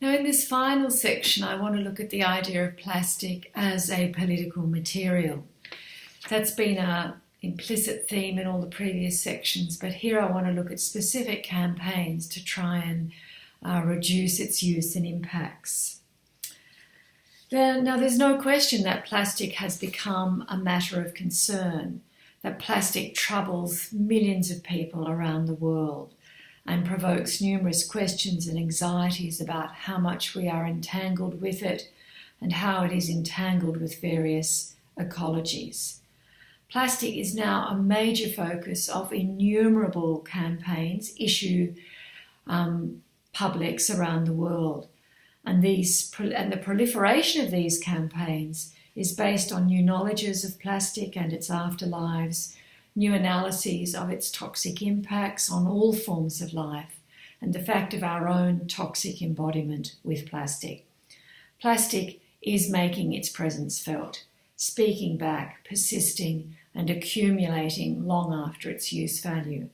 Now, in this final section, I want to look at the idea of plastic as a political material. That's been an implicit theme in all the previous sections, but here I want to look at specific campaigns to try and reduce its use and impacts. Now, there's no question that plastic has become a matter of concern, that plastic troubles millions of people around the world and provokes numerous questions and anxieties about how much we are entangled with it and how it is entangled with various ecologies. Plastic is now a major focus of innumerable campaigns, issue publics around the world. And the proliferation of these campaigns is based on new knowledges of plastic and its afterlives, new analyses of its toxic impacts on all forms of life, and the fact of our own toxic embodiment with plastic. Plastic is making its presence felt, speaking back, persisting, and accumulating long after its use value.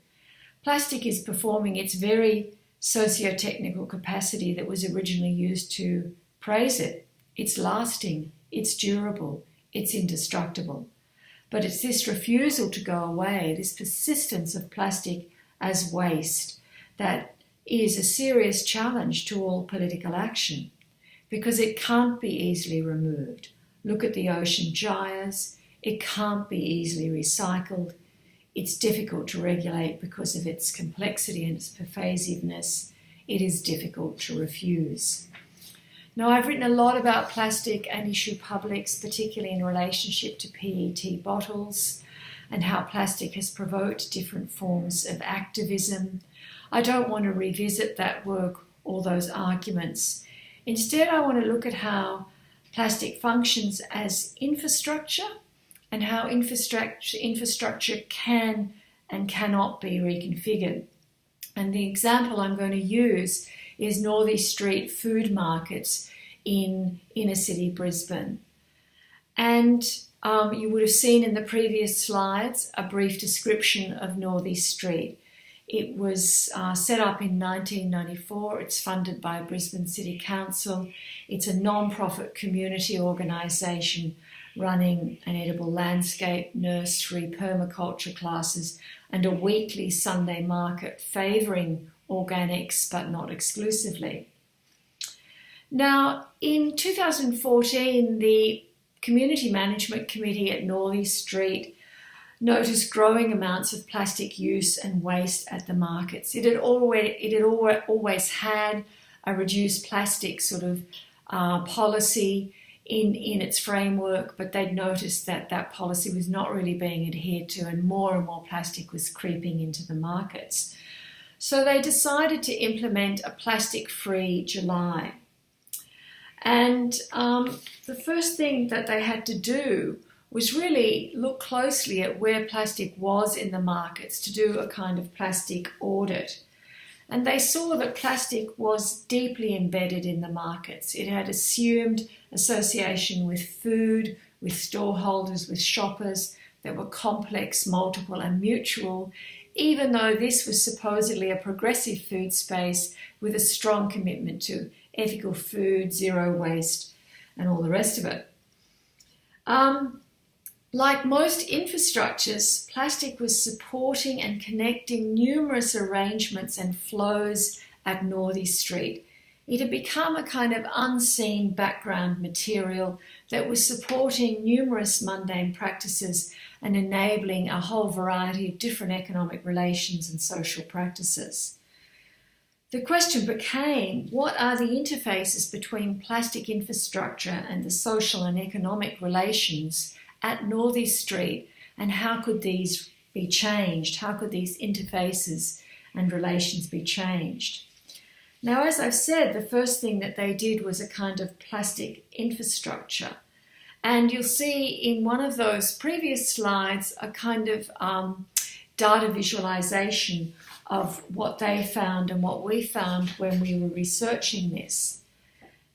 Plastic is performing its very socio-technical capacity that was originally used to praise it. It's lasting, it's durable, it's indestructible. But it's this refusal to go away, this persistence of plastic as waste, that is a serious challenge to all political action, because it can't be easily removed. Look at the ocean gyres, it can't be easily recycled. It's difficult to regulate because of its complexity and its pervasiveness. It is difficult to refuse. Now, I've written a lot about plastic and issue publics, particularly in relationship to PET bottles and how plastic has provoked different forms of activism. I don't want to revisit that work or those arguments. Instead, I want to look at how plastic functions as infrastructure and how infrastructure can and cannot be reconfigured. And the example I'm going to use is Northeast Street food markets in inner city Brisbane. And you would have seen in the previous slides a brief description of Northeast Street. It was set up in 1994. It's funded by Brisbane City Council. It's a non-profit community organisation running an edible landscape, nursery, permaculture classes, and a weekly Sunday market favouring organics but not exclusively. Now, in 2014, the Community Management Committee at Northeast Street noticed growing amounts of plastic use and waste at the markets. It had always had a reduced plastic sort of policy in its framework, but they'd noticed that that policy was not really being adhered to and more plastic was creeping into the markets. So they decided to implement a plastic-free July. And the first thing that they had to do was really look closely at where plastic was in the markets to do a kind of plastic audit. And they saw that plastic was deeply embedded in the markets. It had assumed association with food, with storeholders, with shoppers that were complex, multiple and mutual, even though this was supposedly a progressive food space with a strong commitment to ethical food, zero waste, and all the rest of it. Like most infrastructures, plastic was supporting and connecting numerous arrangements and flows at Northeast Street. It had become a kind of unseen background material that was supporting numerous mundane practices and enabling a whole variety of different economic relations and social practices. The question became, what are the interfaces between plastic infrastructure and the social and economic relations at Northeast Street, and how could these be changed? How could these interfaces and relations be changed? Now, as I've said, the first thing that they did was a kind of plastic infrastructure. And you'll see in one of those previous slides a kind of data visualization of what they found and what we found when we were researching this.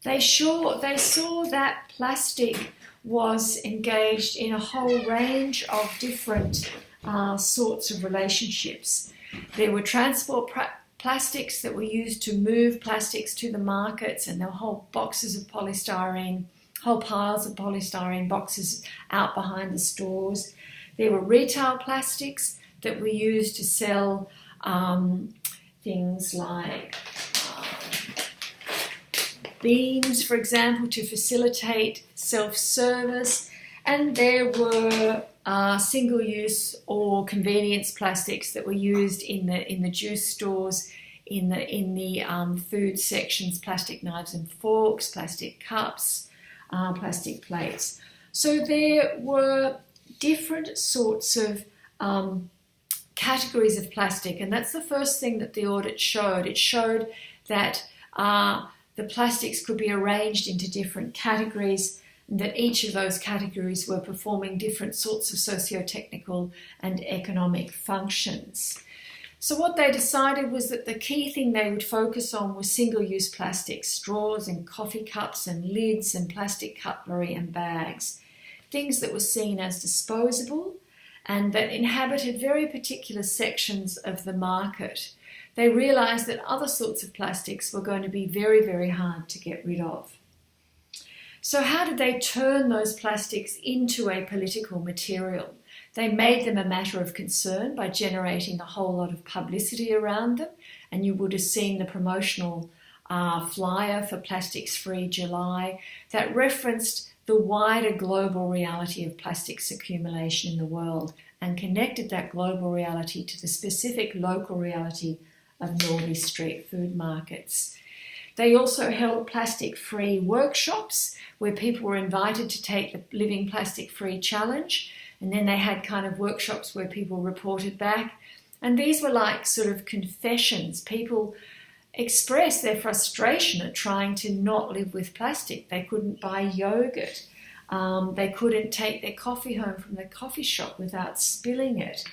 They saw that plastic was engaged in a whole range of different sorts of relationships. There were transport plastics that were used to move plastics to the markets, and there were whole boxes of polystyrene, whole piles of polystyrene boxes out behind the stores. There were retail plastics that were used to sell things like beans, for example, to facilitate self-service. And there were single-use or convenience plastics that were used in the juice stores, in the food sections, plastic knives and forks, plastic cups, plastic plates. So there were different sorts of categories of plastic, and that's the first thing that the audit showed. It showed that the plastics could be arranged into different categories, and that each of those categories were performing different sorts of socio-technical and economic functions. So what they decided was that the key thing they would focus on was single-use plastics, straws and coffee cups and lids and plastic cutlery and bags, things that were seen as disposable and that inhabited very particular sections of the market. They realised that other sorts of plastics were going to be very, very hard to get rid of. So how did they turn those plastics into a political material? They made them a matter of concern by generating a whole lot of publicity around them, and you would have seen the promotional flyer for Plastics Free July that referenced the wider global reality of plastics accumulation in the world and connected that global reality to the specific local reality of Northey Street food markets. They also held plastic-free workshops where people were invited to take the Living Plastic Free Challenge, and then they had kind of workshops where people reported back. And these were like sort of confessions. People expressed their frustration at trying to not live with plastic. They couldn't buy yogurt. They couldn't take their coffee home from the coffee shop without spilling it.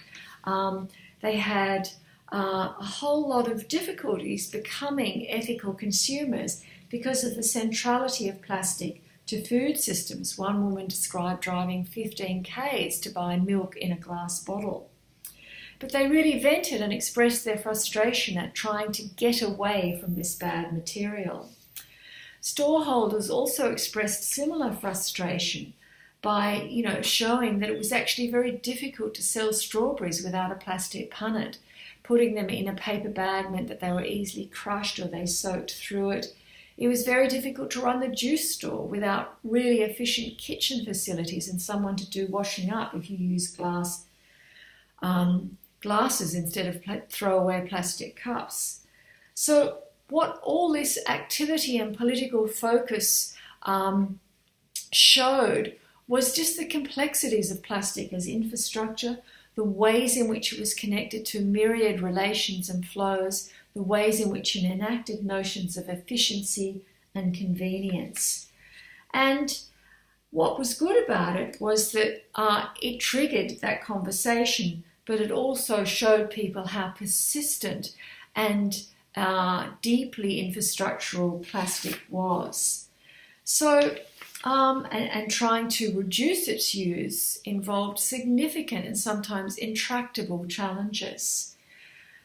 They had a whole lot of difficulties becoming ethical consumers because of the centrality of plastic to food systems. One woman described driving 15 k's to buy milk in a glass bottle. But they really vented and expressed their frustration at trying to get away from this bad material. Storeholders also expressed similar frustration by, showing that it was actually very difficult to sell strawberries without a plastic punnet. Putting them in a paper bag meant that they were easily crushed or they soaked through it. It was very difficult to run the juice store without really efficient kitchen facilities and someone to do washing up if you use glasses instead of throwaway plastic cups. So what all this activity and political focus showed was just the complexities of plastic as infrastructure, the ways in which it was connected to myriad relations and flows, the ways in which it enacted notions of efficiency and convenience. And what was good about it was that it triggered that conversation, but it also showed people how persistent and deeply infrastructural plastic was. So, and trying to reduce its use involved significant and sometimes intractable challenges.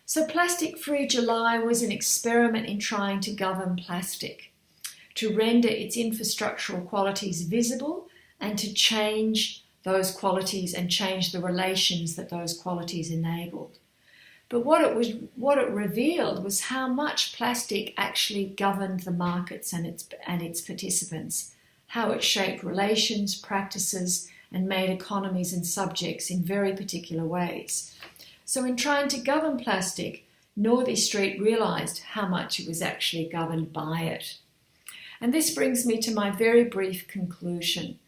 So Plastic Free July was an experiment in trying to govern plastic, to render its infrastructural qualities visible and to change those qualities and change the relations that those qualities enabled. But what it revealed was how much plastic actually governed the markets and its participants, how it shaped relations, practices, and made economies and subjects in very particular ways. So in trying to govern plastic, Northey Street realised how much it was actually governed by it. And this brings me to my very brief conclusion.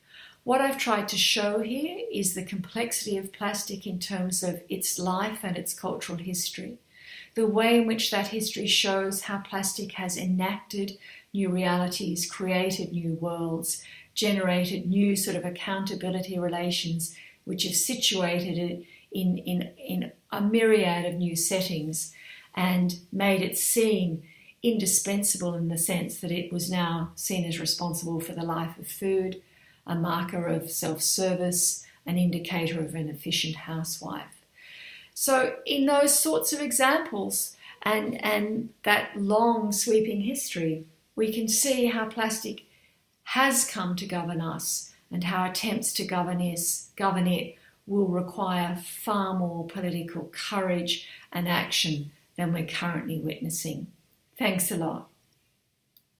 What I've tried to show here is the complexity of plastic in terms of its life and its cultural history, the way in which that history shows how plastic has enacted new realities, created new worlds, generated new sort of accountability relations, which have situated it in a myriad of new settings and made it seem indispensable in the sense that it was now seen as responsible for the life of food, a marker of self-service, an indicator of an efficient housewife. So in those sorts of examples, and that long sweeping history, we can see how plastic has come to govern us and how attempts to govern it will require far more political courage and action than we're currently witnessing. Thanks a lot.